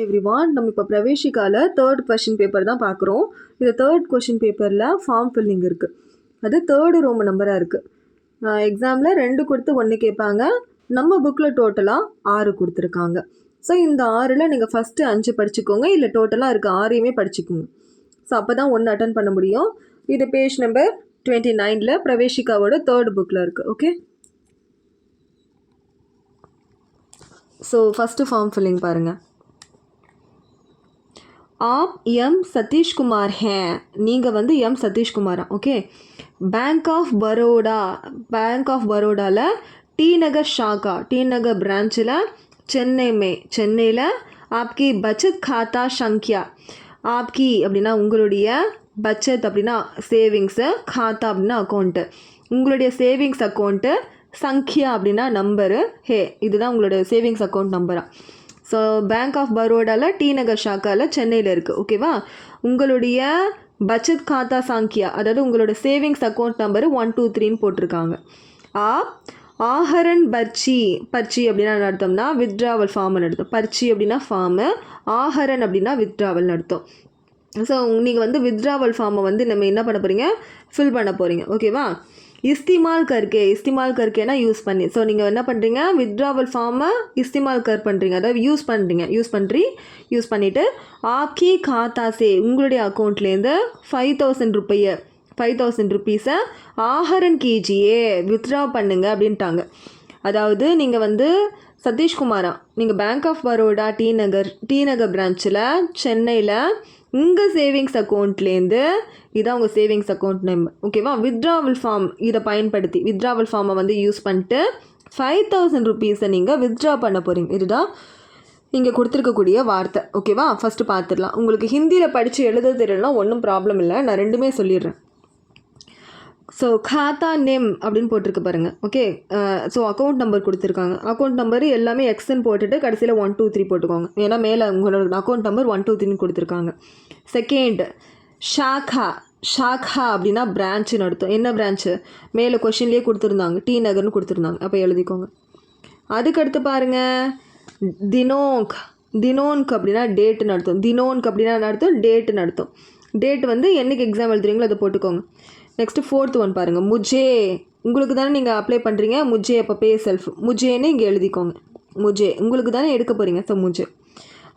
Everyone நம்ம இப்போ பிரவேசிக்கால third question paper தான் பார்க்குறோம். இந்த தேர்ட் கொஷின் பேப்பரில் ஃபார்ம் ஃபில்லிங் இருக்குது. அது தேர்டு ரோம நம்பராக இருக்குது. எக்ஸாமில் 2 கொடுத்து 1 கேட்பாங்க. நம்ம புக்கில் டோட்டலாக 6 கொடுத்துருக்காங்க. ஸோ இந்த 6ல் நீங்கள் ஃபஸ்ட்டு 5 படிச்சுக்கோங்க, இல்லை டோட்டலாக இருக்க 6ஐயுமே படிச்சுக்கோங்க. ஸோ அப்போ தான் 1 அட்டன் பண்ண முடியும். இது பேஜ் நம்பர் 29ல் பிரவேசிக்காவோட தேர்ட் புக்கில் இருக்குது. Okay, so first form filling பாருங்கள். आप एम सतीश कुमार हैं, நீங்கள் வந்து எம் சதீஷ்குமாரா. ஓகே, बैंक ऑफ बड़ौडाவில் टी नगर शाखा, टी नगर ब्रांचिல் சென்னையில் आपकी बचत खाता संख्या, आपकी அப்படின்னா உங்களுடைய பட்ஜெட் அப்படின்னா சேவிங்ஸு, காத்தா அப்படின்னா அக்கௌண்ட்டு, உங்களுடைய சேவிங்ஸ் அக்கௌண்ட்டு, சங்கியா அப்படின்னா நம்பரு, ஹே இதுதான் உங்களுடைய சேவிங்ஸ் அக்கௌண்ட் நம்பரா. ஸோ பேங்க் ஆஃப் பரோடாவில் டி நகர் ஷாக்காவில் சென்னையில் இருக்குது. ஓகேவா, உங்களுடைய பச்சத் காத்தா சாங்கியா அதாவது உங்களோட சேவிங்ஸ் அக்கௌண்ட் நம்பரு 1 2 3ன்னு போட்டிருக்காங்க. ஆஹரன் பர்ச்சி அப்படின்னா அர்த்தம்னா வித்ட்ராவல் ஃபார்ம்னு அர்த்தம். பர்ச்சி அப்படின்னா ஃபார்மு, ஆஹரன் அப்படின்னா வித்ட்ராவல்னு அர்த்தம். ஸோ நீங்கள் வந்து வித்ட்ராவல் ஃபார்மை வந்து நம்ம என்ன பண்ண போகிறீங்க, ஃபில் பண்ண போகிறீங்க. ஓகேவா, இஸ்திமால் கர்க்கேனா யூஸ் பண்ணி. ஸோ நீங்கள் என்ன பண்ணுறீங்க, வித்ட்ராவல் ஃபார்மை இஸ்திமால் பண்ணுறீங்க, அதாவது யூஸ் பண்ணிவிட்டு ஆப்கி காத்தாசே உங்களுடைய அக்கௌண்ட்லேருந்து 5,000 ருப்பீஸை ஆஹரன் கீஜியே வித்ட்ரா பண்ணுங்க அப்படின்ட்டாங்க. அதாவது நீங்கள் வந்து சதீஷ்குமாரா, நீங்கள் பேங்க் ஆஃப் பரோடா டி நகர் பிரான்ச்சில் சென்னையில் உங்கள் சேவிங்ஸ் அக்கௌண்ட்லேருந்து இதான் உங்கள் சேவிங்ஸ் அக்கௌண்ட் நேம். ஓகேவா, வித்ட்ராவல் ஃபார்ம் இதை பயன்படுத்தி வித்ட்ராவல் ஃபார்மை வந்து யூஸ் பண்ணிட்டு 5,000 ருப்பீஸை நீங்கள் வித்ட்ரா பண்ண போகிறீங்க. இதுதான் இங்கே கொடுத்துருக்கக்கூடிய வார்த்தை. ஓகேவா, ஃபஸ்ட்டு பார்த்துடலாம். உங்களுக்கு ஹிந்தியில் படித்து எழுத தெரியலனா ஒன்றும் ப்ராப்ளம் இல்லை, நான் ரெண்டுமே சொல்லிடுறேன். ஸோ காத்தா நேம் அப்படின்னு போட்டிருக்கு பாருங்கள். ஓகே, ஸோ அக்கௌண்ட் நம்பர் கொடுத்துருக்காங்க. அக்கௌண்ட் நம்பர் எல்லாமே எக்ஸ்ன்னு போட்டுட்டு கடைசியில் 1 2 3 போட்டுக்கோங்க. ஏன்னா மேலே உங்களோட அக்கௌண்ட் நம்பர் 1 2 3 கொடுத்துருக்காங்க. செகண்ட் ஷாக்கா அப்படின்னா பிரான்ச்சுன்னு அர்த்தம். என்ன பிரான்ச்சு, மேலே கொஷின்லேயே கொடுத்துருந்தாங்க, டி நகர்னு கொடுத்துருந்தாங்க, அப்போ எழுதிக்கோங்க. அதுக்கடுத்து பாருங்கள், தினோன்க் அப்படின்னா டேட்டுன்னு அர்த்தம். தினோன்க் அப்படின்னா அர்த்தம் டேட்டுன்னு அர்த்தம். டேட் வந்து என்றைக்கு எக்ஸாம் எழுதுறீங்களோ அதை போட்டுக்கோங்க. நெக்ஸ்ட்டு 4th ஒன் பாருங்கள், முஜே உங்களுக்கு தானே நீங்கள் அப்ளை பண்ணுறீங்க. முஜே அப்போ பே செல்ஃப், முஜேன்னு இங்கே எழுதிக்கோங்க. முஜே உங்களுக்கு தானே எடுக்க போகிறீங்க, ஸோ முஜே.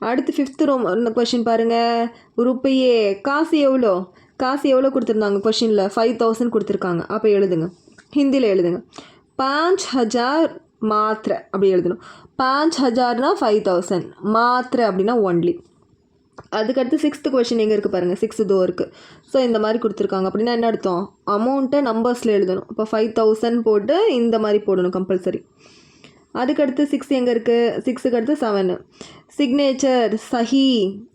அடுத்து 5th கொஷின் பாருங்கள், ருப்பையே காசு எவ்வளோ கொடுத்துருந்தாங்க கொஷினில் 5,000 கொடுத்துருக்காங்க. அப்போ எழுதுங்க, ஹிந்தியில் எழுதுங்க. 5,000 மாத்திரை அப்படி எழுதணும். 5,000னா 5,000, மாத்திரை அப்படின்னா ஒன்லி. அதுக்கடுத்து 6th கொஷின் எங்கே இருக்குது பாருங்கள், 6th தோ இருக்குது. ஸோ இந்த மாதிரி கொடுத்துருக்காங்க அப்படின்னா என்ன அர்த்தம், அமௌண்ட்டை நம்பர்ஸில் எழுதணும். இப்போ 5,000 போட்டு இந்த மாதிரி போடணும் கம்பல்சரி. அதுக்கடுத்து 6 எங்கே இருக்குது, 6க்கு அடுத்து 7 சிக்னேச்சர் சஹி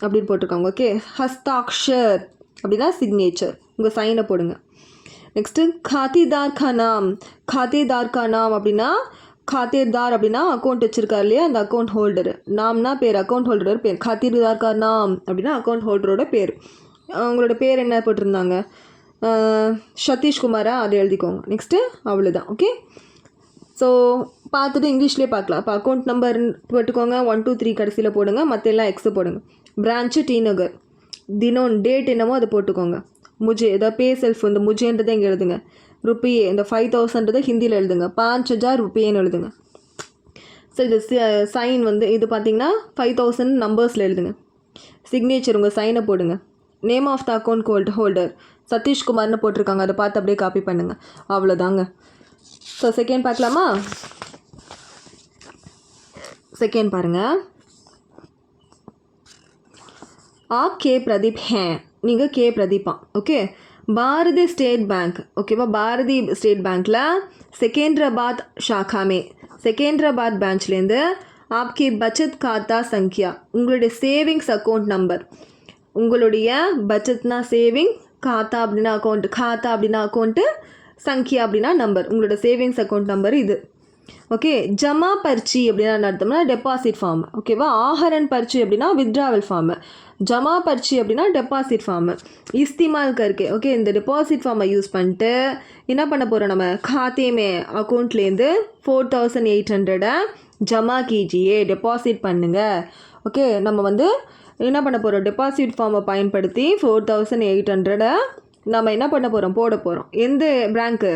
அப்படின்னு போட்டிருக்காங்க. ஓகே, ஹஸ்தாக்ஷர் அப்படின்னா சிக்னேச்சர், உங்கள் சைனை போடுங்க. நெக்ஸ்ட்டு காத்திதார் கா நாம் அப்படின்னா காத்திர்தார் அப்படின்னா அக்கௌண்ட் வச்சுருக்காரு இல்லையா, அந்த அக்கௌண்ட் ஹோல்டரு. நாம்னா பேர், அக்கௌண்ட் ஹோல்டரோட பேர். காத்திர்தார் கா நாம் அப்படின்னா அக்கௌண்ட் ஹோல்டரோட பேர். அவங்களோட பேர் என்ன போட்டிருந்தாங்க, சதீஷ்குமாரா, அதை எழுதிக்கோங்க. நெக்ஸ்ட்டு அவ்வளோதான். ஓகே, ஸோ பார்த்துட்டு இங்கிலீஷ்லேயே பார்க்கலாம். இப்போ அக்கௌண்ட் நம்பர் போட்டுக்கோங்க, 1 2 3 கடைசியில் போடுங்க, மற்ற எல்லாம் எக்ஸு போடுங்க. பிரான்ச்சு டி நகர், தினோன் டேட் என்னமோ அதை போட்டுக்கோங்க. முஜே ஏதாவது பே செல்ஃப், இந்த முஜேன்றதை இங்கே எழுதுங்க. ருப்பியே இந்த 5,000ன்றதை ஹிந்தியில் எழுதுங்க. 5,000 ருப்பியேன்னு எழுதுங்க. ஸோ இது சைன் வந்து இது பார்த்தீங்கன்னா 5,000 நம்பர்ஸில் எழுதுங்க. சிக்னேச்சர் உங்கள் சைனை போடுங்க. Name of the account holder சதீஷ்குமார்னு போட்டிருக்காங்க, அதை பார்த்து அப்படியே காப்பி பண்ணுங்கள். அவ்வளோதாங்க. ஸோ செகண்ட் பார்க்கலாமா. செகண்ட் பாருங்கள், கே பிரதீப் ஹேன், நீங்கள் கே பிரதீப்பா. Okay, Bharati State Bank. ஓகேவா, பாரதி ஸ்டேட் பேங்க்கில் செகேந்திராபாத் ஷாக்காமே, செகேந்திராபாத் பிரான்ச்லேருந்து ஆப்கி பச்சத் காத்தா சங்கியா உங்களுடைய சேவிங்ஸ் அக்கௌண்ட் நம்பர், உங்களுடைய பட்ஜெட்னா சேவிங், காத்தா அப்படின்னா அக்கௌண்ட்டு, சங்கியா அப்படின்னா நம்பர், உங்களோட சேவிங்ஸ் அக்கௌண்ட் நம்பர் இது. ஓகே, ஜமா பர்ச்சி அப்படின்னா அர்த்தம்னா டெபாசிட் ஃபார்ம். ஓகேவா, ஆஹரன் பர்ச்சி அப்படின்னா வித்ட்ராவல் ஃபார்மு, ஜமா பர்ச்சி அப்படின்னா டெபாசிட் ஃபார்மு, இஸ்திமால் கர்க்கே. ஓகே, இந்த டெபாசிட் ஃபார்மை யூஸ் பண்ணிட்டு என்ன பண்ண போகிறோம், நம்ம காத்தேமே அக்கௌண்ட்லேருந்து 4,800 ஜமா कीजिए, டெபாசிட் பண்ணுங்கள். ஓகே, நம்ம வந்து என்ன பண்ண போகிறோம், டெபாசிட் ஃபார்மை பயன்படுத்தி 4800 நம்ம என்ன பண்ண போகிறோம், போட போகிறோம். எந்த பேங்க்கு,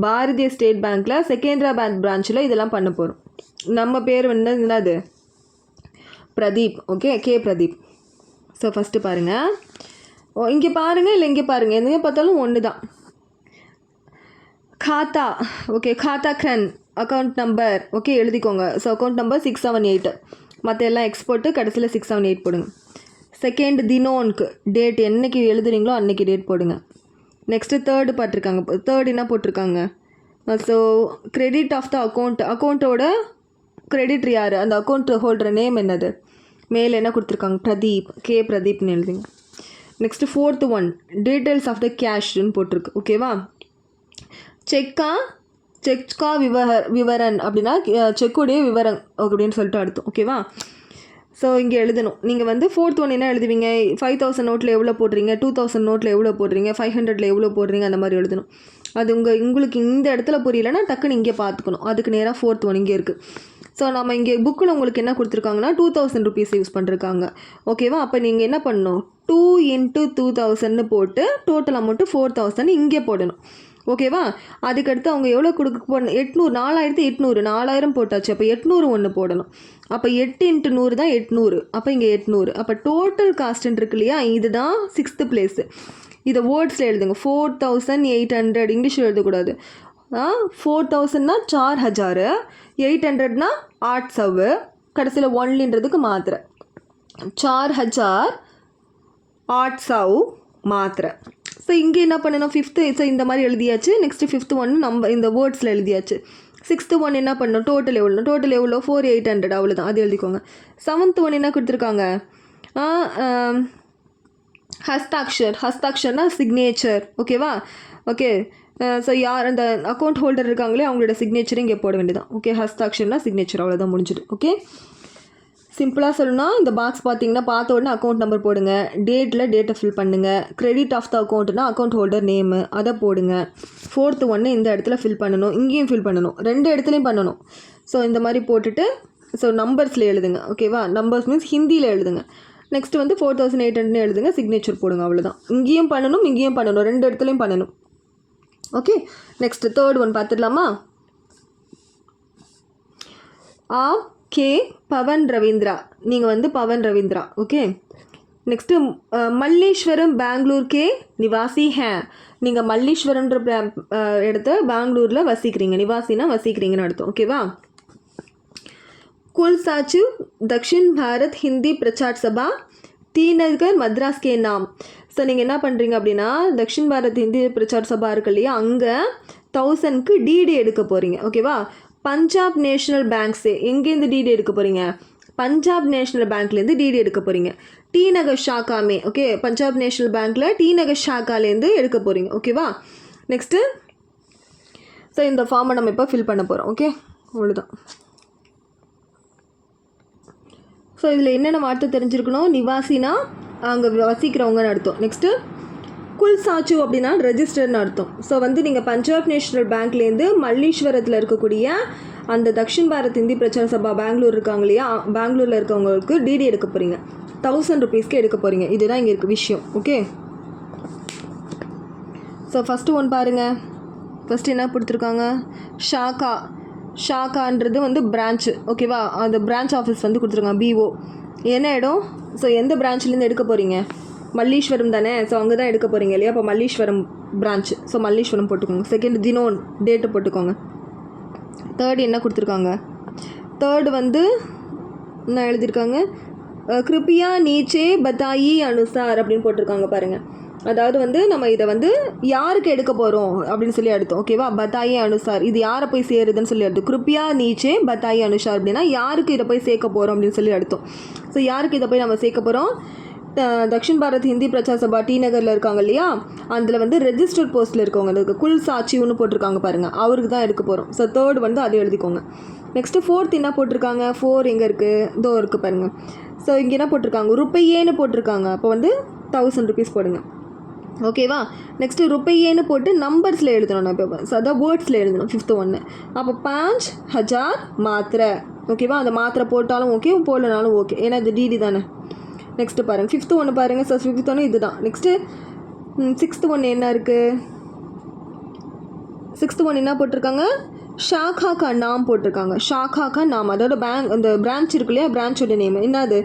பாரதிய ஸ்டேட் பேங்க்கில் செகேந்திரா பேங்க் பிரான்ச்சில் இதெல்லாம் பண்ண போகிறோம். நம்ம பேர் வந்து என்னது, Pradeep. Okay, K Pradeep. So first பாருங்கள், இங்கே பாருங்கள் இல்லை இங்கே பாருங்கள், எங்கே பார்த்தாலும் ஒன்று தான். காத்தா, ஓகே, காத்தா கிரன் அக்கௌண்ட் நம்பர், ஓகே எழுதிக்கோங்க. ஸோ அக்கௌண்ட் நம்பர் 678, மற்ற எல்லாம் எக்ஸ்போர்ட்டு, கடைசியில் 678 போடுங்க. செகண்ட் தினோனுக்கு டேட் என்றைக்கு எழுதுறீங்களோ அன்றைக்கி டேட் போடுங்க. நெக்ஸ்ட்டு தேர்டு பார்த்துருக்காங்க, தேர்ட் என்ன போட்டிருக்காங்க, ஸோ கிரெடிட் ஆஃப் த அக்கௌண்ட்டோட கிரெடிட் யார், அந்த அக்கௌண்ட் ஹோல்டர் நேம் என்னது, மேலே என்ன கொடுத்துருக்காங்க, பிரதீப், கே பிரதீப்னு எழுதுங்க. Next 4th one details of the கேஷ்ன்னு போட்டிருக்கு. ஓகேவா, செக்கா விவரன் அப்படின்னா செக்குடைய விவரம் அப்படின்னு சொல்லிட்டு அர்த்தம். ஓகேவா, ஸோ இங்கே எழுதணும். நீங்கள் வந்து 4th ஒன் என்ன எழுதுவீங்க, 5000 நோட்டில் எவ்வளோ போடுறீங்க, 2000 நோட்டில் எவ்வளோ போடுறீங்க, 500 எவ்வளோ போடுறீங்க, அந்த மாதிரி எழுதணும். அது உங்களுக்கு இந்த இடத்துல புரியலைன்னா டக்குன்னு இங்கே பார்த்துக்கணும். அதுக்கு நேராக 4th ஒன் இங்கே இருக்குது. ஸோ நம்ம இங்கே புக்கில் உங்களுக்கு என்ன கொடுத்துருக்காங்கன்னா 2000 rupees யூஸ் பண்ணிருக்காங்க. ஓகேவா, அப்போ நீங்கள் என்ன பண்ணணும், 2 × 2000 போட்டு டோட்டல் அமௌண்ட்டு 4000 இங்கே போடணும். ஓகேவா, அதுக்கடுத்து அவங்க எவ்வளோ கொடுக்க போடணும், 800, 4800, 4000 போட்டாச்சு. அப்போ 800 ஒன்று போடணும். அப்போ 8 × 100 தான் 800. அப்போ இங்கே 800. அப்போ டோட்டல் காஸ்ட்டுன்னு இருக்கு இல்லையா, இதுதான் 6th பிளேஸு. இதை வேர்ட்ஸில் எழுதுங்க, 4800. இங்கிலீஷில் எழுதக்கூடாது. 4000னா 4000, 800னா 800, கடைசியில் ஒன்லின்றதுக்கு மாத்திரை 4000 800 மாத்திரை. ஸோ இங்கே என்ன பண்ணணும், 5th, ஸோ இந்த மாதிரி எழுதியாச்சு. நெக்ஸ்ட்டு 5th ஒன் நம்ம இந்த வேர்ட்ஸில் எழுதியாச்சு. 6th ஒன் என்ன பண்ணணும், டோட்டல் எவ்வளோ 4800, அவ்வளோதான், அது எழுதிக்கோங்க. 7th ஒன் என்ன கொடுத்துருக்காங்க, ஹஸ்தாக்ஷர்னா சிக்னேச்சர். ஓகேவா, ஓகே, ஸோ யார் அந்த அக்கௌண்ட் ஹோல்டர் இருக்காங்களே அவங்களோட சிக்னேச்சர் இங்கே போட வேண்டியதான். ஓகே, ஹஸ்தாக்ஷர்னா சிக்னேச்சர், அவ்வளோதான், முடிஞ்சுது. ஓகே, சிம்பிளாக சொல்லணும்னா இந்த பாக்ஸ் பார்த்தீங்கன்னா பார்த்த உடனே அக்கௌண்ட் நம்பர் போடுங்க, டேட்டை ஃபில் பண்ணுங்கள், கிரெடிட் ஆஃப் த அக்கௌண்ட்னா அக்கௌண்ட் ஹோல்டர் நேமு அதை போடுங்க. 4th ஒன்று இந்த இடத்துல ஃபில் பண்ணணும், இங்கேயும் ஃபில் பண்ணணும், 2 இடத்துலையும் பண்ணணும். ஸோ இந்த மாதிரி போட்டுட்டு ஸோ நம்பர்ஸில் எழுதுங்க. ஓகேவா, நம்பர்ஸ் மீன்ஸ் ஹிந்தியில் எழுதுங்க. நெக்ஸ்ட்டு வந்து 4800 எழுதுங்க, சிக்னேச்சர் போடுங்க, அவ்வளோதான். இங்கேயும் பண்ணணும், இங்கேயும் பண்ணணும், 2 இடத்துலையும் பண்ணணும். ஓகே, நெக்ஸ்ட்டு 3rd ஒன் பார்த்துடலாமா. கே பவன் ரவீந்திரா, நீங்கள் வந்து பவன் ரவீந்திரா. ஓகே, நெக்ஸ்ட்டு மல்லேஸ்வரம் பெங்களூர் கே நிவாசி ஹே, நீங்கள் மல்லேஸ்வரம்ன்ற இடத்த பெங்களூரில் வசிக்கிறீங்க, நிவாசினா வசிக்கிறீங்கன்னு அர்த்தம். ஓகேவா, कुल सचिव दक्षिण भारत हिंदी प्रचार सभा தீநகர் மத்ராஸ் கே நாம். ஸோ நீங்கள் என்ன பண்ணுறீங்க அப்படின்னா தக்ஷின் பாரத் ஹிந்தி பிரச்சார் சபா இருக்கு இல்லையா, அங்கே 1000க்கு டிடி எடுக்க போகிறீங்க. ஓகேவா, பஞ்சாப் நேஷ்னல் பேங்க்ஸே எங்கேருந்து டிடி எடுக்க போகிறீங்க, பஞ்சாப் நேஷ்னல் பேங்க்லேருந்து டிடி எடுக்க போகிறீங்க. டி நகர் ஷாக்காமே, ஓகே, பஞ்சாப் நேஷ்னல் பேங்க்கில் டி நகர் ஷாக்காலேருந்து எடுக்க போகிறீங்க. ஓகேவா, நெக்ஸ்ட்டு ஸோ இந்த ஃபார்மை நம்ம இப்போ ஃபில் பண்ண போகிறோம். ஓகே, அவ்வளோதான். ஸோ இதில் என்னென்ன வார்த்தை தெரிஞ்சிருக்கணும், நிவாசினா அங்கே வசிக்கிறவங்கன்னு அர்த்தம். நெக்ஸ்ட்டு குல் சாச்சு அப்படின்னா ரெஜிஸ்டர்னு அர்த்தம். ஸோ வந்து நீங்கள் பஞ்சாப் நேஷ்னல் பேங்க்லேருந்து மல்லீஸ்வரத்தில் இருக்கக்கூடிய அந்த தக்ஷின் பாரத் ஹிந்தி பிரச்சார சபா பெங்களூர் இருக்காங்க இல்லையா, பெங்களூரில் இருக்கவங்களுக்கு டிடி எடுக்க போகிறீங்க, 1000 rupeesக்கு எடுக்க போகிறீங்க. இதுதான் இங்கே இருக்க விஷயம். ஓகே, ஸோ ஃபஸ்ட்டு ஒன் பாருங்கள். ஃபஸ்ட்டு என்ன கொடுத்துருக்காங்க, ஷாக்கான்றது வந்து பிரான்ச்சு. ஓகேவா, அந்த பிரான்ச் ஆஃபீஸ் வந்து கொடுத்துருக்காங்க, பிஓ. என்ன இடம், ஸோ எந்த பிரான்ச்லேருந்து எடுக்க போகிறீங்க, மல்லீஸ்வரம் தானே, ஸோ அங்கே தான் எடுக்க போகிறீங்க இல்லையா, அப்போ மல்லீஸ்வரம் பிரான்ச், ஸோ மல்லீஸ்வரம் போட்டுக்கோங்க. செகண்ட் தினோன் டேட்டு போட்டுக்கோங்க. தேர்டு என்ன கொடுத்துருக்காங்க, தேர்டு வந்து என்ன எழுதியிருக்காங்க, கிருப்பியா நீச்சே பத்தாயி அனுசார் அப்படின்னு போட்டிருக்காங்க பாருங்கள். அதாவது வந்து நம்ம இதை வந்து யாருக்கு எடுக்க போகிறோம் அப்படின்னு சொல்லி எடுத்தோம். ஓகேவா, பத்தாயி அனுசார், இது யாரை போய் சேருதுன்னு சொல்லி எடுத்தோம். கிருப்பியா நீச்சே பத்தாயி அனுசார் அப்படின்னா யாருக்கு இதை போய் சேர்க்க போகிறோம் அப்படின்னு சொல்லி எடுத்தோம். ஸோ யாருக்கு இதை போய் நம்ம சேர்க்க போகிறோம், தக்ஷின் பாரத் ஹிந்தி பிரச்சார் சபா டி நகரில் இருக்காங்க இல்லையா, அதில் வந்து ரெஜிஸ்டர்ட் போஸ்ட்டில் இருக்கவங்களுக்கு குல் சாட்சின்னு போட்டிருக்காங்க பாருங்கள், அவருக்கு தான் எடுக்க போகிறோம். ஸோ தேர்ட் வந்து அதை எழுதிக்கோங்க. நெக்ஸ்ட்டு 4th என்ன போட்டிருக்காங்க, 4 எங்கே இருக்குது, இதோ இருக்குது பாருங்கள். ஸோ இங்கே என்ன போட்டிருக்காங்க, ருப்பையேன்னு போட்டிருக்காங்க, அப்போ வந்து 1000 rupees போடுங்க. ஓகேவா, நெக்ஸ்ட்டு ருப்பையேன்னு போட்டு நம்பர்ஸில் எழுதணும். நான் இப்போ அதான் வேர்ட்ஸில் எழுதணும் 5th ஒன்று. அப்போ 5000 மாத்திரை ஓகேவா. அந்த மாத்திரை போட்டாலும் ஓகே, போடலனாலும் ஓகே, ஏன்னா இது டிடி தானே. நெக்ஸ்ட்டு பாருங்கள் 5th ஒன்று பாருங்கள். ஸோ 5th ஒன்று இது தான். நெக்ஸ்ட்டு 6th ஒன்று என்ன இருக்குது? 6th ஒன்று என்ன போட்டிருக்காங்க? ஷாக்கா கா நாம் போட்டிருக்காங்க. ஷாக்கா கா நாம், அதோட பேங்க் அந்த பிரான்ச் இருக்கு இல்லையா, பிரான்ச்சோட நேம் என்னது?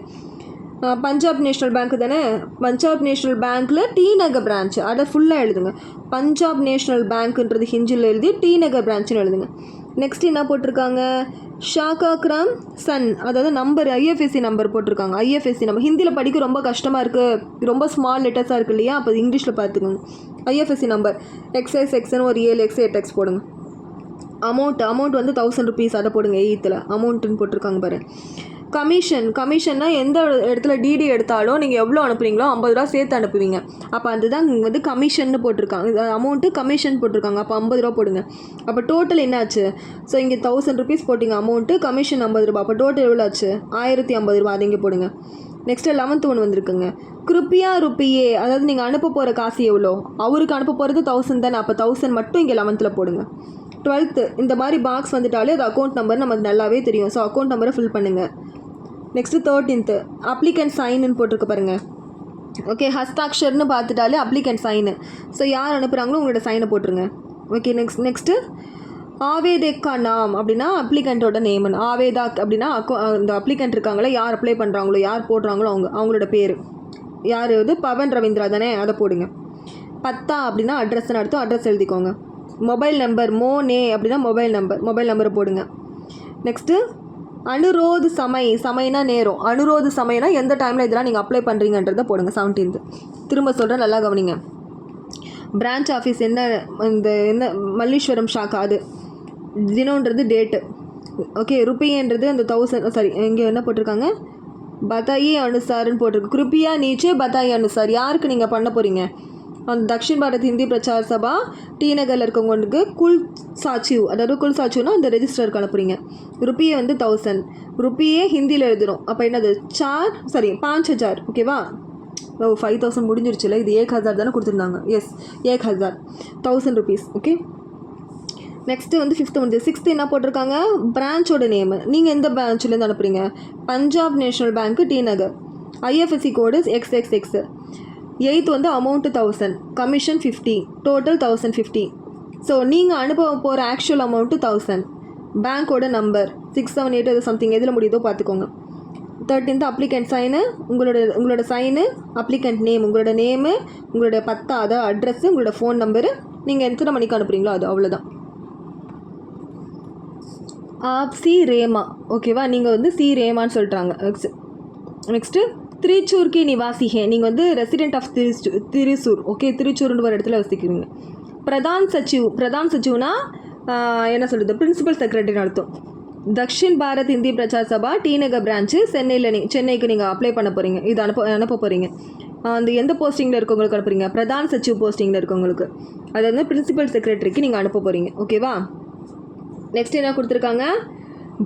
பஞ்சாப் நேஷ்னல் பேங்க் தானே. பஞ்சாப் நேஷ்னல் பேங்க்கில் டி நகர் பிரான்ச், அதை ஃபுல்லாக எழுதுங்க. பஞ்சாப் நேஷ்னல் பேங்க்குன்றது ஹிந்தியில் எழுதி டி நகர் பிரான்ச்சுன்னு எழுதுங்க. நெக்ஸ்ட் என்ன போட்டிருக்காங்க? ஷாக்கா கிராம் சன், அதாவது நம்பர் ஐஎஃப்எஸ்சி நம்பர் போட்டிருக்காங்க. ஐஎஃப்எஸ்சி நம்பர் ஹிந்தியில் படிக்க ரொம்ப கஷ்டமாக இருக்குது, ரொம்ப ஸ்மால் லெட்டர்ஸாக இருக்குது இல்லையா, அப்போ இங்கிலீஷில் பார்த்துக்கோங்க. ஐஎஃப்எஸ்சி நம்பர் XXXன்னு ஒரு 7 X 8 X போடுங்க. அமௌண்ட் வந்து 1000 rupees, அதை போடுங்க. 8th அமௌண்ட்டுன்னு போட்டிருக்காங்க பாரு. கமிஷன்னா எந்த இடத்துல டிடி எடுத்தாலும் நீங்கள் எவ்வளோ அனுப்புறீங்களோ 50 ரூபா சேர்த்து அனுப்புவீங்க. அப்போ அதுதான் இங்கே வந்து கமிஷன்னு போட்டிருக்காங்க. அமௌண்ட்டு கமிஷன் போட்டிருக்காங்க, அப்போ 50 ரூபா போடுங்க. அப்போ டோட்டல் என்னாச்சு? ஸோ இங்கே 1000 rupees போட்டிங்க அமௌண்ட்டு, கமிஷன் 50 ரூபா, அப்போ டோட்டல் எவ்வளோ ஆச்சு? 1050 ரூபா, அது இங்கே போடுங்க. நெக்ஸ்ட்டு 11th ஒன்று வந்திருக்குங்க. கிருப்பியா ருப்பியே, அதாவது நீங்கள் அனுப்ப போகிற காசு எவ்வளோ? அவருக்கு அனுப்ப போகிறது 1000 தானே, அப்போ 1000 மட்டும் இங்கே 11th போடுங்க. 12th இந்த மாதிரி பாக்ஸ் வந்துட்டாலே அது அக்கௌண்ட் நம்பர் நமக்கு நல்லாவே தெரியும். ஸோ அக்கௌண்ட் நம்பரை ஃபில் பண்ணுங்கள். நெக்ஸ்ட்டு 13th அப்ளிகண்ட் சைனுன்னு போட்டிருக்கு பாருங்கள். ஓகே, ஹஸ்தாக்ஷர்னு பார்த்துட்டாலே அப்ளிகண்ட் சைனு. ஸோ யார் அனுப்புகிறாங்களோ உங்களோட சைனை போட்டுருங்க. ஓகே, நெக்ஸ்ட்டு ஆவேதேக்கா நாம் அப்படின்னா அப்ளிகண்ட்டோட நேம். ஆவேதாக் அப்படின்னா இந்த அப்ளிகண்ட் இருக்காங்களே, யார் அப்ளை பண்ணுறாங்களோ, யார் போடுறாங்களோ அவங்களோட பேர். யார் வந்து பவன் ரவீந்திரா தானே, அதை போடுங்க. பத்தா அப்படின்னா அட்ரஸ்ன்னு அர்த்தம், அட்ரஸ் எழுதிக்கோங்க. மொபைல் நம்பர் மோனே அப்படின்னா மொபைல் நம்பரை போடுங்க. நெக்ஸ்ட்டு அனுரோது சமைனா நேரம். அனுரோது சமைனா எந்த டைமில் இதெல்லாம் நீங்கள் அப்ளை பண்ணுறீங்கன்றதை போடுங்க. 17th திரும்ப சொல்கிறேன், நல்லா கவனிங்க. பிரான்ச் ஆஃபீஸ் என்ன மல்லீஸ்வரம் ஷாக்கா, அது தினம்ன்றது டேட்டு. ஓகே, ருப்பின்றது அந்த 1000, சாரி இங்கே என்ன போட்டிருக்காங்க? பதாயி அனுசார்னு போட்டிருக்கு. கிருப்பியா நீச்சே பதாயி அனுசார், யாருக்கு நீங்கள் பண்ண போகிறீங்க? அந்த தக்ஷின் பாரத் ஹிந்தி பிரச்சார் சபா டி நகரில் இருக்கவங்களுக்கு குல் சாச்சிவ், அதாவது குல் சாச்சிவ்னா அந்த ரெஜிஸ்டருக்கு அனுப்புறீங்க. ருப்பியே வந்து 1000 ருப்பியே ஹிந்தியில் எழுதுகிறோம். அப்போ என்னது? 5000. ஓகேவா? 5000 முடிஞ்சிருச்சுல, இது 1000 தானே கொடுத்துருந்தாங்க. S, 1000 1000 rupees. ஓகே, நெக்ஸ்ட்டு வந்து 5th வந்து 6th என்ன போட்டிருக்காங்க? பிரான்ச்சோட நேமு. நீங்கள் எந்த பிரான்ச்லேருந்து அனுப்புகிறீங்க? Punjab National Bank T Nagar. IFSC code XXX. 8th வந்து அமௌண்ட்டு 1000, கமிஷன் 50, டோட்டல் 1050. ஸோ நீங்கள் அனுப்ப போகிற ஆக்சுவல் அமௌண்ட்டு 1000. பேங்க்கோட நம்பர் 678 அது சம்திங் எதில் முடியுதோ பார்த்துக்கோங்க. 13th அப்ளிகண்ட் சைனு, உங்களோட சைனு, அப்ளிகண்ட் நேம், உங்களோட நேமு, உங்களோட பத்தா அதாவது அட்ரஸ்ஸு, உங்களோட ஃபோன் நம்பரு, நீங்கள் எத்தனை மணிக்கு அனுப்புகிறீங்களோ அது, அவ்வளோதான். சி ரேமா, ஓகேவா? நீங்கள் வந்து சி ரேமான்னு சொல்லிட்டாங்க. நெக்ஸ்ட்டு திருச்சூர்க்கு நிவாசி ஹே, நீங்கள் வந்து ரெசிடென்ட் ஆஃப் திருச்சூர். ஓகே, திருச்சூர்னு ஒரு இடத்துல வசிக்கிறீங்க. பிரதான் சச்சிவ்னா என்ன சொல்கிறது? பிரின்சிபல் செக்ரட்டரின்னு அர்த்தம். தக்ஷின் பாரத் ஹிந்தி பிரச்சார் சபா டி நகர் பிரான்ச்சு சென்னைக்கு நீங்கள் அப்ளை பண்ண போகிறீங்க. இது அனுப்ப போகிறீங்க. அந்த எந்த போஸ்டிங்கில் இருக்கவங்களுக்கு அனுப்புறீங்க? பிரதான் சச்சிவ் போஸ்டிங்கில் இருக்கவங்களுக்கு, அது வந்து பிரின்சிபல் செக்ரட்டரிக்கு நீங்கள் அனுப்ப போகிறீங்க. ஓகேவா? நெக்ஸ்ட் என்ன கொடுத்துருக்காங்க?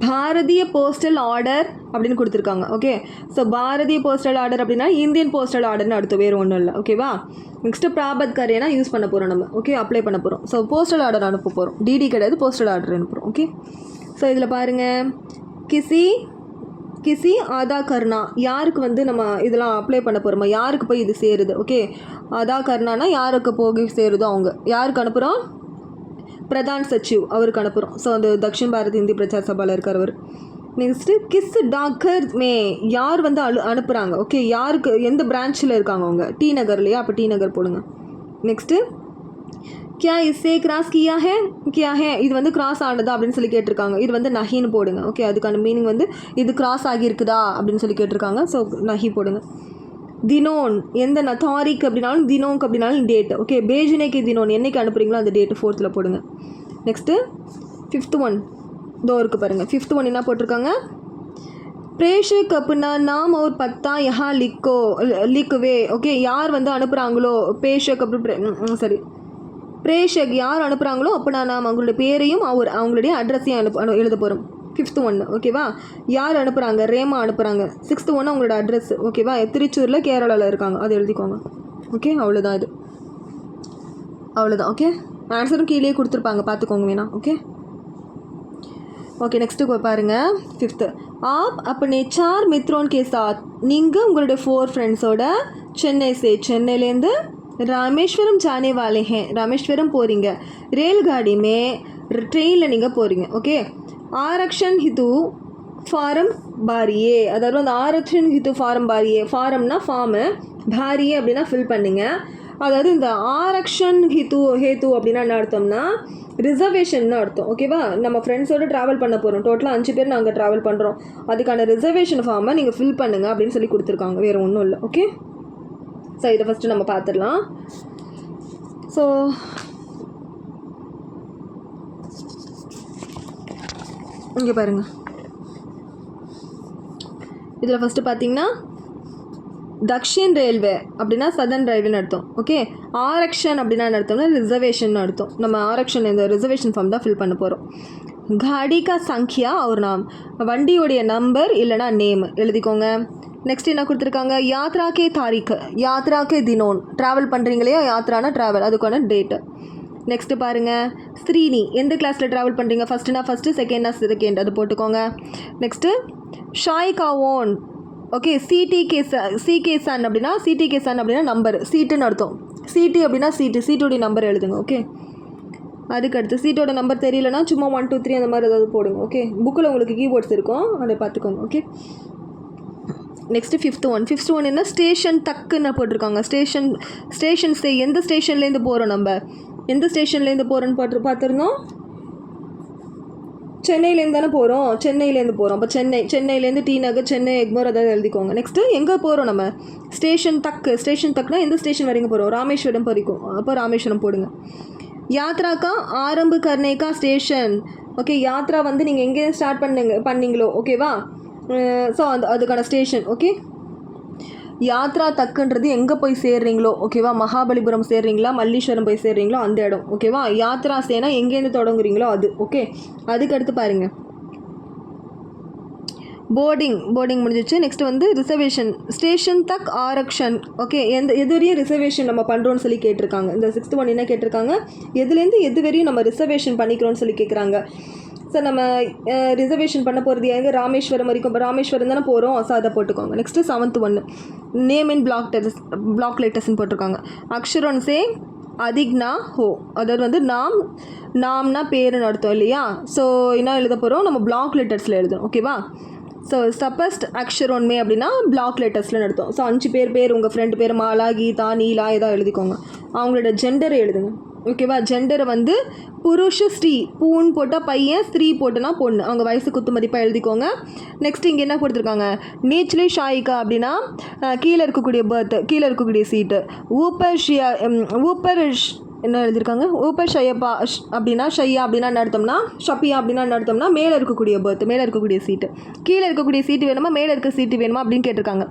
பாரதிய போஸ்டல் ஆர்டர் அப்படின்னு கொடுத்துருக்காங்க. Okay, so Bharatiya postal order அப்படின்னா இந்தியன் போஸ்டல் ஆர்டர்னு அடுத்து, வேறு ஒன்றும் இல்லை. ஓகேவா? நெக்ஸ்ட்டு பிராபத் கரேனா யூஸ் பண்ண போகிறோம் நம்ம. ஓகே, அப்ளை பண்ண போகிறோம். ஸோ போஸ்டல் ஆர்டர் அனுப்ப போகிறோம், டிடி கிடையாது, போஸ்டல் ஆர்டர் அனுப்புகிறோம். ஓகே, ஸோ இதில் பாருங்கள், கிசி ஆதா கர்னா, யாருக்கு வந்து நம்ம இதெல்லாம் அப்ளை பண்ண போகிறோமா, யாருக்கு போய் இது சேருது? ஓகே, ஆதா கர்னானா யாருக்கு போய் சேருதோ அவங்க. யாருக்கு அனுப்புகிறோம்? பிரதான் சச்சிவ், அவருக்கு அனுப்புகிறோம். ஸோ அந்த தக்ஷின் பாரத் ஹிந்தி பிரச்சார் சபாவில் இருக்கிறவர். நெக்ஸ்ட்டு கிஸ் டாக்கர் மே, யார் வந்து அனுப்புகிறாங்க? ஓகே, யாருக்கு எந்த பிரான்ச்சில் இருக்காங்க அவங்க? டி நகர் இல்லையா, அப்போ டி நகர் போடுங்க. நெக்ஸ்ட்டு கியா இஸ்ஸே கிராஸ் கியா ஹே, இது வந்து கிராஸ் ஆனதா அப்படின்னு சொல்லி கேட்டிருக்காங்க. இது வந்து நஹின்னு போடுங்க. ஓகே, அதுக்கான மீனிங் வந்து இது கிராஸ் ஆகியிருக்குதா அப்படின்னு சொல்லி கேட்டிருக்காங்க. ஸோ நஹி போடுங்க. தினோன், எந்த தாரிக் அப்படின்னாலும் தினோங்க் அப்படின்னாலும் டேட். ஓகே, பேஜினேக்கு தினோன், என்னைக்கு அனுப்புகிறீங்களோ அந்த டேட்டு 4th போடுங்க. நெக்ஸ்ட்டு 5th ஒன் இதோ இருக்குது பாருங்கள். 5th ஒன் என்ன போட்டிருக்காங்க? பிரேஷக் अपना नाम और पता यहाँ लिखवे. ஓகே, யார் வந்து அனுப்புகிறாங்களோ பேஷக் அப்படி சரி பிரேஷக் யார் அனுப்புகிறாங்களோ அப்பனா நாம் அவங்களுடைய பேரையும் அவங்களுடைய அட்ரஸையும் எழுத போகிறோம். 5th one. ஓகேவா? யார் அனுப்புகிறாங்க? ரேமா அனுப்புகிறாங்க. 6th ஒன் அவங்களோட அட்ரஸ். ஓகேவா? திருச்சூரில் கேரளாவில் இருக்காங்க, அதை எழுதிக்கோங்க. ஓகே, அவ்வளோதான். இது அவ்வளோதான். ஓகே, ஆன்சரும் கீழே கொடுத்துருப்பாங்க, பார்த்துக்கோங்க வேணா. ஓகே, ஓகே நெக்ஸ்ட்டு பாருங்கள் 5th आप अपने 4 मित्रों के साथ நீங்கள் உங்களுடைய 4 ஃப்ரெண்ட்ஸோட சென்னையிலேருந்து ராமேஸ்வரம் जाने वाले हैं ராமேஸ்வரம் போகிறீங்க रेलगाड़ी में ட்ரெயினில் நீங்கள் போகிறீங்க ஓகே ஆரக்ஷன் ஹிது ஃபாரம் பாரியே அதாவது அந்த ஆரக்ஷன் ஹித்து ஃபாரம் பாரியே ஃபாரம்னா ஃபார்மு பாரியே அப்படின்னா ஃபில் பண்ணிங்க அதாவது இந்த ஆரக்ஷன் ஹேத்து அப்படின்னா என்ன அர்த்தம்னா ரிசர்வேஷன் அர்த்தம் ஓகேவா நம்ம ஃப்ரெண்ட்ஸோடு ட்ராவல் பண்ண போகிறோம் டோட்டலாக 5 பேர் நாங்கள் ட்ராவல் பண்ணுறோம் அதுக்கான ரிசர்வேஷன் ஃபார்மை நீங்கள் ஃபில் பண்ணுங்கள் அப்படின்னு சொல்லி கொடுத்துருக்காங்க வேறு ஒன்றும் இல்லை ஓகே ஸோ இதை ஃபஸ்ட்டு நம்ம பார்த்துடலாம் ஸோ இங்கே பாருங்கள் இதில் ஃபஸ்ட்டு பார்த்தீங்கன்னா தக்ஷின் ரயில்வே அப்படின்னா சதர்ன் ரயில்வேன்னு அர்த்தம் ஓகே ஆரக்ஷன் அப்படின்னா அர்த்தம்னா ரிசர்வேஷன் அர்த்தம் நம்ம ஆரக்ஷன் இந்த ரிசர்வேஷன் ஃபார்ம் தான் ஃபில் பண்ண போகிறோம் காடிகா சங்கியா ஒரு நாம் வண்டியோடைய நம்பர் இல்லைனா நேம் எழுதிக்கோங்க நெக்ஸ்ட் என்ன கொடுத்துருக்காங்க யாத்ராக்கே தாரிக்கு யாத்ராக்கே தினோன் ட்ராவல் பண்ணுறீங்களே யாத்ரானா ட்ராவல் அதுக்கான டேட்டு நெக்ஸ்ட்டு பாருங்கள் ஸ்ரீனி எந்த கிளாஸில் ட்ராவல் பண்ணுறீங்க ஃபஸ்ட்டு செகண்ட் அது போட்டுக்கோங்க நெக்ஸ்ட்டு ஷாய்காவோன் ஓகே சிடிகே சன் அப்படின்னா நம்பர் சீட்டுன்னு அர்த்தம் சிடி அப்படின்னா சீட்டுடைய நம்பர் எழுதுங்க ஓகே அதுக்கடுத்து சீட்டோட நம்பர் தெரியலனா சும்மா 1 2 3 அந்த மாதிரி ஏதாவது போடுங்க ஓகே புக்கில் உங்களுக்கு கீபோர்ட்ஸ் இருக்கும் அதை பார்த்துக்கோங்க ஓகே நெக்ஸ்ட்டு 5th ஒன் என்ன ஸ்டேஷன் தக்குன்னு போட்டிருக்காங்க ஸ்டேஷன் எந்த ஸ்டேஷன்லேருந்து போகிறோம் நம்ம எந்த ஸ்டேஷன்லேருந்து போகிறோன்னு பார்த்துருந்தோம் சென்னையிலேருந்து தானே போகிறோம் அப்போ சென்னையிலேருந்து டி நகர் சென்னை எக்மோர் அதாவது எழுதிக்கோங்க நெக்ஸ்ட்டு எங்கே போகிறோம் நம்ம ஸ்டேஷன் தக்குனா எந்த ஸ்டேஷன் வரைக்கும் போகிறோம் ராமேஸ்வரம் வரைக்கும் அப்போ ராமேஸ்வரம் போடுங்க யாத்ராக்கா ஆரம்பு கர்னேக்கா ஸ்டேஷன் ஓகே யாத்ரா வந்து நீங்கள் எங்கே ஸ்டார்ட் பண்ணீங்களோ ஓகேவா ஸோ அதுக்கான ஸ்டேஷன் ஓகே யாத்ரா தக்குன்றது எங்கே போய் சேர்றீங்களோ ஓகேவா மகாபலிபுரம் சேர்றீங்களா மல்லீஸ்வரம் போய் சேர்றீங்களோ அந்த இடம் ஓகேவா யாத்ரா சேனா எங்கேருந்து தொடங்குறீங்களோ அது ஓகே அதுக்கடுத்து பாருங்கள் போர்டிங் முடிஞ்சிச்சு நெக்ஸ்ட் வந்து ரிசர்வேஷன் ஸ்டேஷன் தக் ஆரக்ஷன் ஓகே எது வரையும் ரிசர்வேஷன் நம்ம பண்ணுறோன்னு சொல்லி கேட்டிருக்காங்க இந்த 6th ஒன் என்ன கேட்டிருக்காங்க எதுலேருந்து எது வரையும் நம்ம ரிசர்வேஷன் பண்ணிக்கிறோன்னு சொல்லி கேட்குறாங்க ஸோ நம்ம ரிசர்வேஷன் பண்ண போகிறது எங்கே ராமேஸ்வரம் வரைக்கும் ராமேஸ்வரம் தானே போகிறோம் ஸோ அதை போட்டுக்கோங்க நெக்ஸ்ட்டு 7th ஒன்று நேம் இன் பிளாக் லெட்டர்ஸ்ன்னு போட்டிருக்காங்க அக்ஷரோன் சே அதிக்னா ஹோ அதாவது வந்து நாம்னா பேருன்னு அர்த்தம் இல்லையா ஸோ என்ன எழுத போகிறோம் நம்ம பிளாக் லெட்டர்ஸில் எழுதணும் ஓகேவா ஸோ சப்பஸ்ட் அக்ஷரோன் மே அப்படின்னா பிளாக் லெட்டர்ஸில் நடத்தும் ஸோ 5 பேர் உங்கள் ஃப்ரெண்டு பேர் மாலா கீதா நீலா ஏதாவது எழுதிக்கோங்க அவங்களோட ஜெண்டரை எழுதுங்க ஓகேவா ஜெண்டரை வந்து புருஷ ஸ்ரீ பூன்னு போட்டால் பையன் ஸ்திரீ போட்டோன்னா பொண்ணு அவங்க வயசு குத்து மதிப்பாக எழுதிக்கோங்க நெக்ஸ்ட் இங்கே என்ன கொடுத்துருக்காங்க நீச்சலி ஷாயிகா அப்படின்னா கீழே இருக்கக்கூடிய சீட்டு ஊப்பர் என்ன எழுதியிருக்காங்க ஊப்பர் ஷையப்பா அப்படின்னா ஷையா அப்படின்னா நடத்தோம்னா ஷப்பியா அப்படின்னா நடத்தோம்னா மேலே இருக்கக்கூடிய சீட்டு கீழே இருக்கக்கூடிய சீட்டு வேணுமா மேலே இருக்க சீட்டு வேணுமா அப்படின்னு கேட்டிருக்காங்க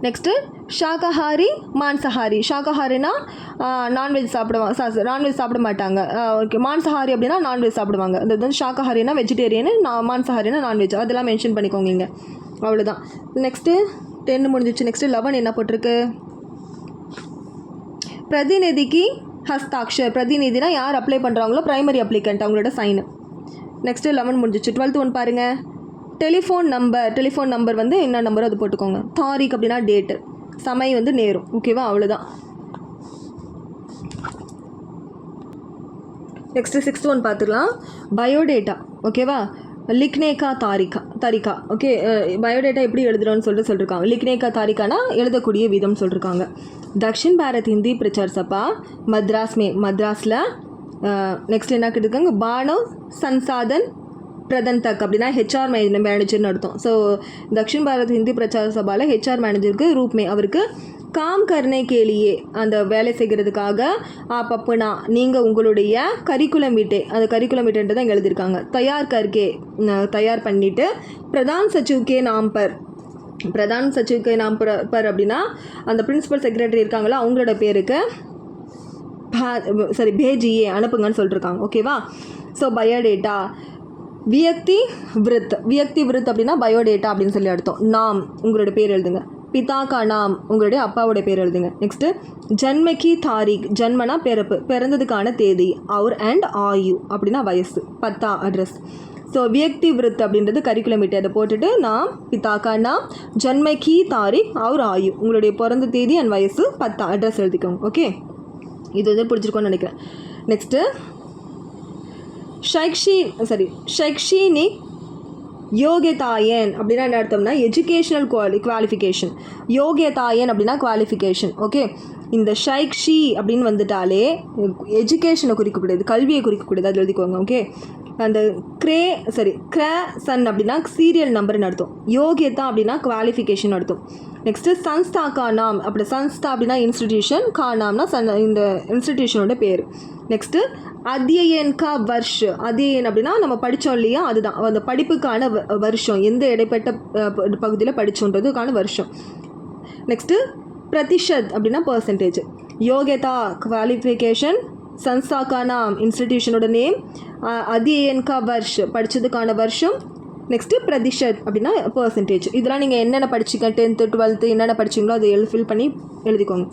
நெக்ஸ்ட்டு ஷாகாஹாரி மான்சஹாரி ஷாகாஹாரினா நான்வெஜ் சாப்பிட மாட்டாங்க ஓகே மான்சஹாரி அப்படின்னா நான்வெஜ் சாப்பிடுவாங்க இந்த வந்து ஷாகாஹாரினா வெஜிடேரியனு மான்சஹாரினா நான்வெஜ் அதெல்லாம் மென்ஷன் பண்ணிக்கோங்க இங்கே அவ்வளோதான் நெக்ஸ்ட்டு 10 முடிஞ்சிச்சு நெக்ஸ்ட்டு 11 என்ன போட்டிருக்கு பிரதிநிதிக்கு ஹஸ்தாக்ஷர் பிரதிநிதினா யார் அப்ளை பண்ணுறாங்களோ ப்ரைமரி அப்ளிகண்ட் அவங்களோட சைனு நெக்ஸ்ட்டு 11 முடிஞ்சிச்சு 12th ஒன் பாருங்கள் டெலிஃபோன் நம்பர் வந்து என்ன நம்பரோ அது போட்டுக்கோங்க தாரிக் அப்படின்னா டேட்டு சமை வந்து நேரும் ஓகேவா அவ்வளோதான் நெக்ஸ்ட்டு 6th ஒன் பார்த்துக்கலாம் பயோடேட்டா ஓகேவா லிக்னேகா தாரிகா ஓகே பயோடேட்டா எப்படி எழுதுறோன்னு சொல்லியிருக்காங்க லிக்னேகா தாரிகானா எழுதக்கூடிய விதம் சொல்லியிருக்காங்க தக்ஷின் பாரத் ஹிந்தி பிரச்சார் சபா மத்ராஸில் நெக்ஸ்ட் என்ன கேட்டுருக்காங்க பானவ் சன்சாதன் பிரதன் தக் அப்படின்னா ஹெச்ஆர் மேனேஜர்னு அர்த்தம் ஸோ தக்ஷின் பாரத் ஹிந்தி பிரச்சார சபாவில் ஹெச்ஆர் மேனேஜருக்கு ரூப்மே அவருக்கு காம் கர்னே கேலியே அந்த வேலை செய்கிறதுக்காக பப்புனா நீங்கள் உங்களுடைய கரிக்குலம் அந்த கரிக்குலம் வீட்டை தான் எழுதியிருக்காங்க தயார் பண்ணிவிட்டு பிரதான் சச்சிவ்கே நாம் பர் அப்படின்னா அந்த பிரின்சிபல் செக்ரட்டரி இருக்காங்களா அவங்களோட பேருக்கு பேஜியே அனுப்புங்கன்னு சொல்லிட்டுருக்காங்க ஓகேவா ஸோ பயோடேட்டா வியக்தி விருத் அப்படின்னா பயோடேட்டா அப்படின்னு சொல்லி அர்த்தம் நாம் உங்களோட பேர் எழுதுங்க பிதாக்கா நாம் உங்களுடைய அப்பாவோட பேர் எழுதுங்க நெக்ஸ்ட்டு ஜன்மகி தாரிக் ஜன்மனா பிறந்ததுக்கான தேதி அவர் அண்ட் ஆயு அப்படின்னா வயசு பத்தா அட்ரஸ் ஸோ வியக்தி விருத் அப்படின்றது கரிக்குலம் அதை போட்டுட்டு நாம் பிதாக்கா நாம் ஜன்ம கி தாரிக் அவர் ஆயு உங்களுடைய பிறந்த தேதி அண்ட் வயசு 10 அட்ரஸ் எழுதிக்கோங்க. ஓகே, இது வந்து பிடிச்சிருக்கோன்னு நினைக்கிறேன். நெக்ஸ்ட்டு ஷைக்ஷினிக் யோகியதாயன் அப்படின்னா என்ன அர்த்தம்னா எஜுகேஷனல் குவாலிஃபிகேஷன். யோகியதாயன் அப்படின்னா குவாலிஃபிகேஷன். ஓகே, இந்த ஷைக்ஷி அப்படின்னு வந்துட்டாலே எஜுகேஷனை குறிக்கக்கூடியது, கல்வியை குறிக்கக்கூடியது, அது எழுதிக்கோங்க. ஓகே, அந்த சன் அப்படின்னா சீரியல் நம்பர்னு அர்த்தம். யோகியதா அப்படின்னா குவாலிஃபிகேஷன் அர்த்தம். நெக்ஸ்ட்டு சன்ஸ்தா கா நாம், அப்படி சன்ஸ்தா அப்படின்னா இன்ஸ்டிடியூஷன், கா நாம்னா இந்த இன்ஸ்டிடியூஷனோட பேர். நெக்ஸ்ட்டு அத்தியன் கா வர்ஷ், அத்தியன் அப்படின்னா நம்ம படித்தோம் இல்லையா, அதுதான் அந்த படிப்புக்கான வருஷம், எந்த இடைப்பட்ட பகுதியில் படித்தோன்றதுக்கான வருஷம். நெக்ஸ்ட்டு பிரதிஷத் அப்படின்னா பர்சன்டேஜ். யோகியதா குவாலிஃபிகேஷன், சன்ஸ்தா கா நாம் இன்ஸ்டிடியூஷனோட நேம், அத்தியன் கா வர்ஷ் படித்ததுக்கான வருஷம், நெக்ஸ்ட்டு பிரதிஷத் அப்படின்னா பர்சன்டேஜ். இதெல்லாம் நீங்கள் என்னென்ன படிச்சிங்க 10th 12th என்னென்ன படிச்சிங்களோ அதை ஃபில் பண்ணி எழுதிக்கோங்க.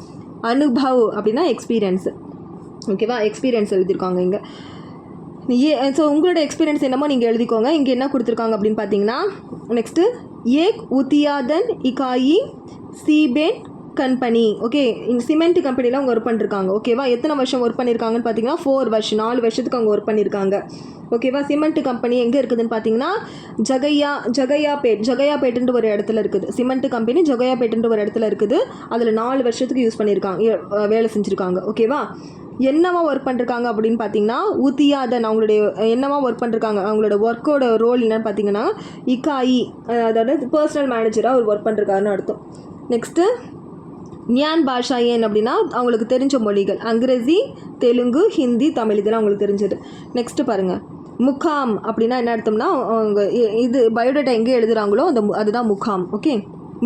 அனுபவ் அப்படின்னா எக்ஸ்பீரியன்ஸு. ஓகேவா, எக்ஸ்பீரியன்ஸ் எழுதியிருக்காங்க இங்கே. ஸோ உங்களோட எக்ஸ்பீரியன்ஸ் என்னமோ நீங்கள் எழுதிக்கோங்க. இங்கே என்ன கொடுத்துருக்காங்க அப்படின்னு பார்த்தீங்கன்னா, நெக்ஸ்ட்டு ஏக் உத்தியாதன் இகாயி சீபேன் கம்பெனி. ஓகே, இந்த சிமெண்ட் கம்பெனியில் அவங்க ஒர்க் பண்ணிருக்காங்க. ஓகேவா, எத்தனை வருஷம் ஒர்க் பண்ணியிருக்காங்கன்னு பார்த்தீங்கன்னா 4 வருஷம், 4 வருஷத்துக்கு அவங்க ஒர்க் பண்ணியிருக்காங்க. ஓகேவா, சிமெண்ட் கம்பெனி எங்கே இருக்குதுன்னு பார்த்தீங்கன்னா ஜகையாபேட்டுன்ற ஒரு இடத்துல இருக்குது. சிமெண்ட் கம்பெனி ஜகையாபேட்டுன்ற ஒரு இடத்துல இருக்குது. அதில் 4 வருஷத்துக்கு யூஸ் பண்ணியிருக்காங்க, வேலை செஞ்சுருக்காங்க. ஓகேவா, என்னவா ஒர்க் பண்ணிருக்காங்க அப்படின்னு பார்த்தீங்கன்னா உத்தியாதன் அவங்களுடைய என்னவா ஒர்க் பண்ணிருக்காங்க, அவங்களோட ஒர்க்கோட ரோல் என்னன்னு பார்த்தீங்கன்னா இகாயி, அதாவது பர்சனல் மேனேஜராக அவர் ஒர்க் பண்ணிருக்காருன்னு அர்த்தம். நெக்ஸ்ட்டு ஞான் பாஷா ஏன் அப்படின்னா அவங்களுக்கு தெரிஞ்ச மொழிகள் அங்கிரேசி, தெலுங்கு, ஹிந்தி, தமிழ், இதெல்லாம் அவங்களுக்கு தெரிஞ்சது. நெக்ஸ்ட்டு பாருங்கள், முகாம் அப்படின்னா என்ன அர்த்தம்னா அவங்க இது பயோடேட்டா எங்கே எழுதுகிறாங்களோ அதுதான் முகாம். ஓகே,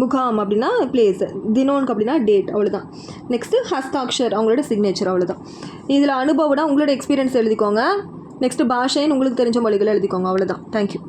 முகாம் அப்படின்னா பிளேஸ், தினோனுக்கு அப்படின்னா டேட், அவ்வளோதான். நெக்ஸ்ட்டு ஹஸ்தாக்ஷர் அவங்களோட சிக்னேச்சர், அவ்வளோதான். இதில் அனுபவம்னா உங்களோட எக்ஸ்பீரியன்ஸ் எழுதிக்கோங்க. நெக்ஸ்ட்டு பாஷைன்னு உங்களுக்கு தெரிஞ்ச மொழிகளை எழுதிக்கோங்க, அவ்வளோதான். தேங்க்யூ.